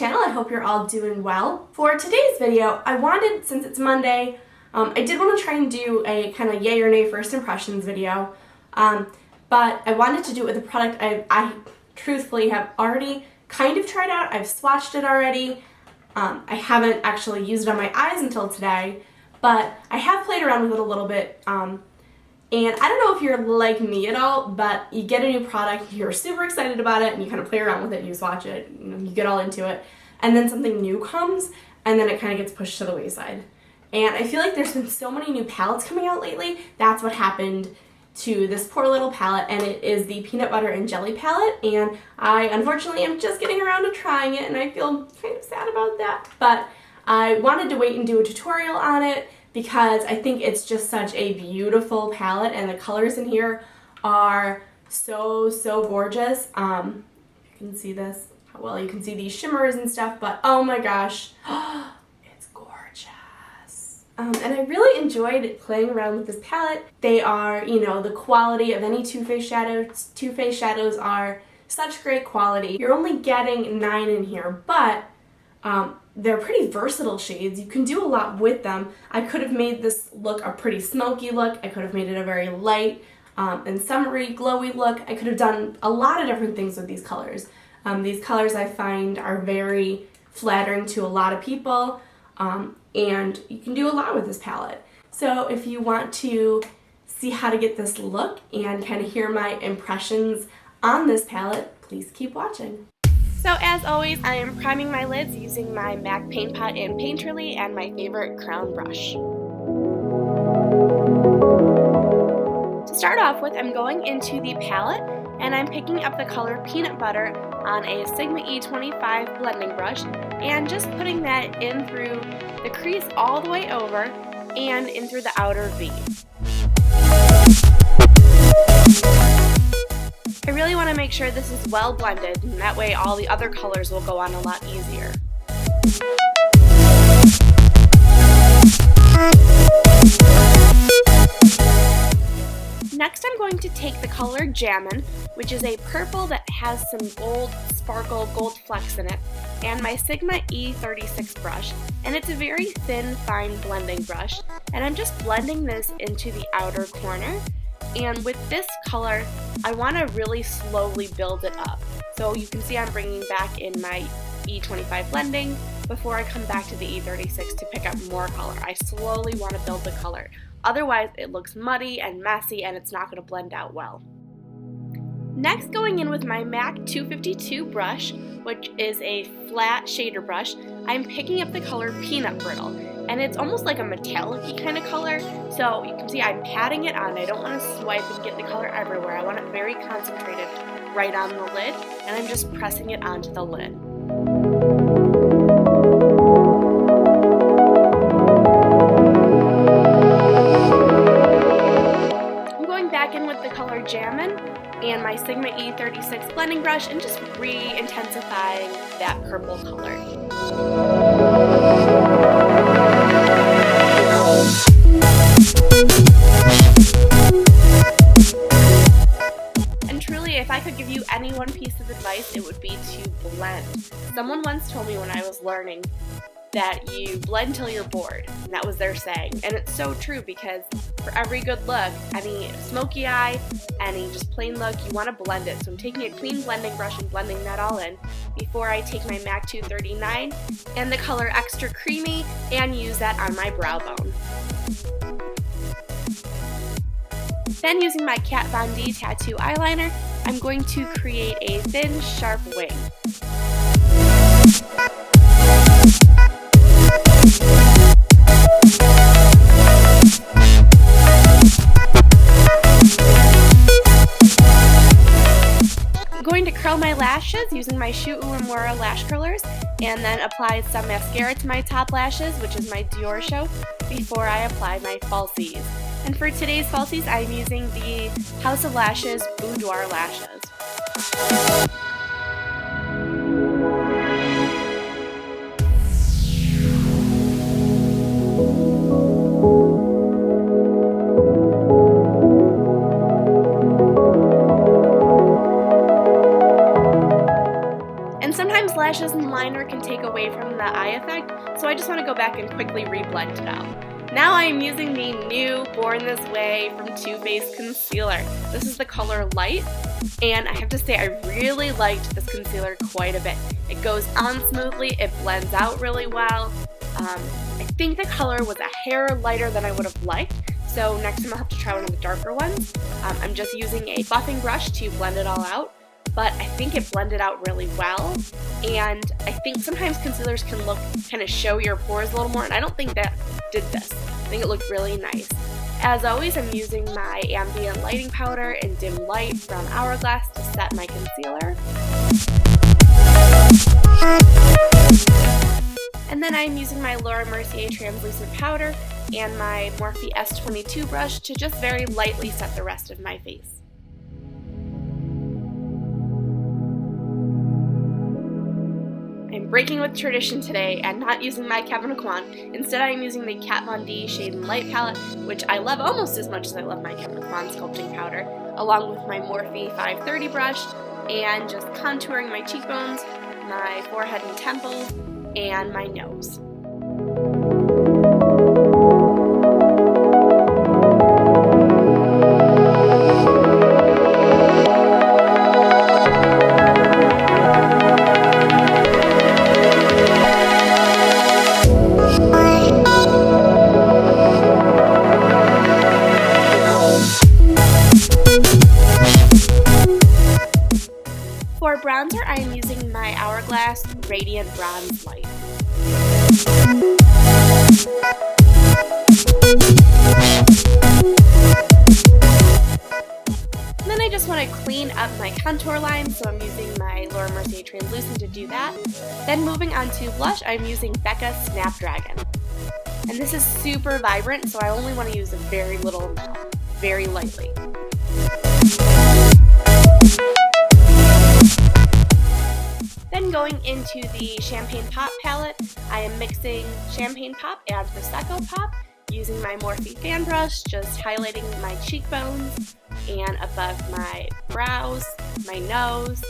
I hope you're all doing well. For today's video, I wanted, since it's Monday, I did want to try and do a kind of yay or nay first impressions video, but I wanted to do it with a product I truthfully have already kind of tried out. I've swatched it already. I haven't actually used it on my eyes until today, but I have played around with it a little bit. And I don't know if you're like me at all, but you get a new product, you're super excited about it, and you kind of play around with it, you swatch it, you get all into it, and then something new comes, and then it kind of gets pushed to the wayside. And I feel like there's been so many new palettes coming out lately. That's what happened to this poor little palette, and it is the Peanut Butter and Jelly palette, and I unfortunately am just getting around to trying it, and I feel kind of sad about that. But I wanted to wait and do a tutorial on it, because I think it's just such a beautiful palette, and the colors in here are so gorgeous. You can see this, well, you can see these shimmers and stuff, but oh my gosh, it's gorgeous. And I really enjoyed playing around with this palette. They are, you know, the quality of any Too Faced shadows. Too Faced shadows are such great quality. You're only getting 9 in here, but they're pretty versatile shades. You can do a lot with them. I could have made this look a pretty smoky look. I could have made it a very light and summery, glowy look. I could have done a lot of different things with these colors. These colors I find are very flattering to a lot of people, and you can do a lot with this palette. So if you want to see how to get this look and kind of hear my impressions on this palette, please keep watching. So as always, I am priming my lids using my MAC Paint Pot in Painterly and my favorite crown brush. To start off with, I'm going into the palette and I'm picking up the color Peanut Butter on a Sigma E25 blending brush and just putting that in through the crease all the way over and in through the outer V. I really want to make sure this is well blended, and that way all the other colors will go on a lot easier. Next I'm going to take the color Jammin', which is a purple that has some gold sparkle, gold flecks in it, and my Sigma E36 brush, and it's a very thin, fine blending brush, and I'm just blending this into the outer corner. And with this color, I want to really slowly build it up. So you can see I'm bringing back in my E25 blending before I come back to the E36 to pick up more color. I slowly want to build the color. Otherwise, it looks muddy and messy and it's not going to blend out well. Next, going in with my MAC 252 brush, which is a flat shader brush, I'm picking up the color Peanut Brittle. And it's almost like a metallic-y kind of color, so you can see I'm patting it on. I don't want to swipe and get the color everywhere. I want it very concentrated right on the lid, and I'm just pressing it onto the lid. I'm going back in with the color Jammin' and my Sigma E36 blending brush and just re-intensifying that purple color. And truly, if I could give you any one piece of advice, it would be to blend. Someone once told me when I was learning that you blend till you're bored, and that was their saying. And it's so true, because for every good look, any smoky eye, any just plain look, you want to blend it. So I'm taking a clean blending brush and blending that all in before I take my MAC 239 and the color Extra Creamy and use that on my brow bone. Then using my Kat Von D tattoo eyeliner, I'm going to create a thin, sharp wing. I'm going to curl my lashes using my Shu Uemura lash curlers and then apply some mascara to my top lashes, which is my Dior Show, before I apply my falsies. And for today's falsies, I'm using the House of Lashes Boudoir lashes. And sometimes lashes and liner can take away from the eye effect, so I just want to go back and quickly reblend it out. Now I am using the new Born This Way from Too Faced concealer. This is the color Light, and I have to say I really liked this concealer quite a bit. It goes on smoothly, it blends out really well. I think the color was a hair lighter than I would have liked, so next time I'll have to try one of the darker ones. I'm just using a buffing brush to blend it all out, but I think it blended out really well, and I think sometimes concealers can kind of show your pores a little more, and I don't think that did this. I think it looked really nice. As always, I'm using my ambient lighting powder in Dim Light from Hourglass to set my concealer. And then I'm using my Laura Mercier translucent powder and my Morphe S22 brush to just very lightly set the rest of my face. I'm breaking with tradition today and not using my Kat Von D. Instead, I am using the Kat Von D Shade and Light palette, which I love almost as much as I love my Kat Von D sculpting powder, along with my Morphe 530 brush, and just contouring my cheekbones, my forehead and temples, and my nose. For bronzer, I am using my Hourglass Radiant Bronze Light. And then I just want to clean up my contour line, so I'm using my Laura Mercier Translucent to do that. Then moving on to blush, I'm using Becca Snapdragon. And this is super vibrant, so I only want to use a very little amount, very lightly. Then going into the Champagne Pop palette, I am mixing Champagne Pop and Prosecco Pop using my Morphe fan brush, just highlighting my cheekbones and above my brows, my nose,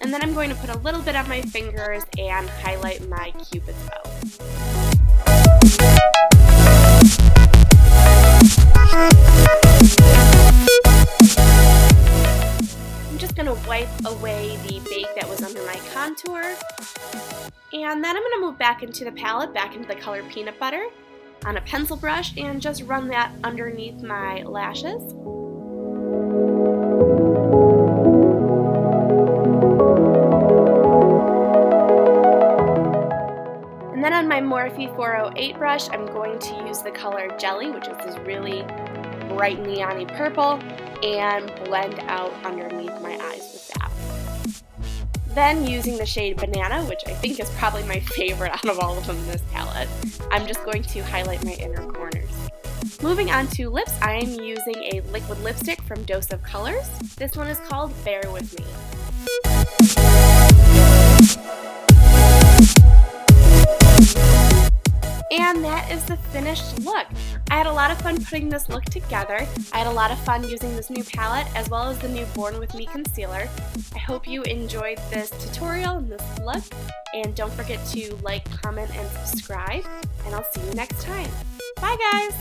and then I'm going to put a little bit on my fingers and highlight my Cupid's bow. I'm just going to wipe away the bake that was under my contour, and then I'm going to move back into the palette, back into the color Peanut Butter, on a pencil brush, and just run that underneath my lashes. And then on my Morphe 408 brush, I'm going to use the color Jelly, which is this really bright neon-y purple, and blend out underneath my eyes with that. Then using the shade Banana, which I think is probably my favorite out of all of them in this palette, I'm just going to highlight my inner corners. Moving on to lips, I am using a liquid lipstick from Dose of Colors. This one is called Bear With Me. And that is the finished look. I had a lot of fun putting this look together. I had a lot of fun using this new palette as well as the new Born With Me concealer. I hope you enjoyed this tutorial and this look. And don't forget to like, comment, and subscribe. And I'll see you next time. Bye guys!